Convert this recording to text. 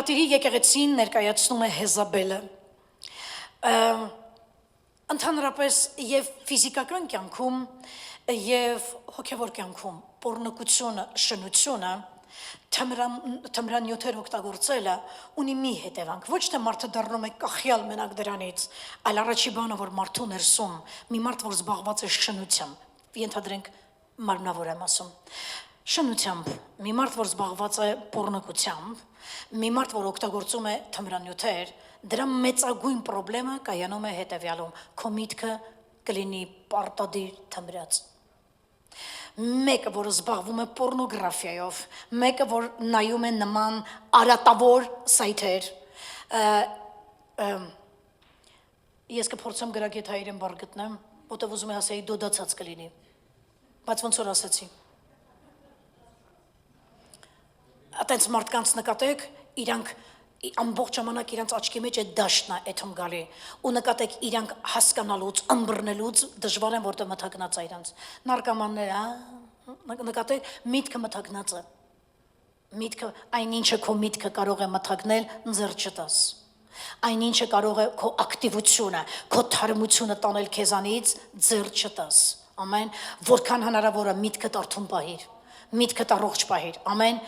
Մարտիրի եկեղեցին ներկայացնում է Հեզաբելը։ Ընդհանրապես եւ ֆիզիկական կյանքում եւ հոգեվոր կյանքում պոռնկությունը, շնությունը, թմրանյութեր օգտագործելը ունի մի հետևանք, ոչ թե մարդը դառնում է կախյալ մենակ դրանից, այլ առաջի բանը, որ մարդու ներսում մի մարդ, որ զբաղված է շնությամբ, ենթադրենք մարմնավոր եմ ասում, շնությամբ, մի մարդ, որ զբաղված է պոռնկությամբ, մի մարդ, որ օգտագործում է թմրանյութեր, դրա մեծագույն պրոբլեմը կայանում է հետևյալում, քո միտքը կլինի պարտադիր թմրած։ Մեկը, որ զբաղվում է պոռնոգրաֆիայով, մեկը, որ նայում է նման արատավոր սայթեր, ես կփորձեմ գրագետ հայերեն բառ գտնեմ, որտեղ ուզում եմ ասեի դոդացած կլինի, բայց ոնց որ ասեցի։ Այտենց մարդկանց նկատեք, իրանք ամբողջ ժամանակ իրանց աչքի մեջ է դաշտնա էթում գալի ու նկատեք իրանք հասկանալուց, ըմբռնելուց դժվար են, որտեղ մթագնած է իրանց։ Նարկոմանները, նկատեք, միտքը մթագնած է։ Միտքը, այն ինչը քո միտքը կարող է մթագնել, ձեռ չտաս։ Այն ինչը կարող է քո ակտիվությունը, քո թարմությունը տանել քեզանից, ձեռ չտաս։ Ամեն, որքան հնարավոր է միտքդ արթուն պահիր, միտքդ առողջ պահիր, ամեն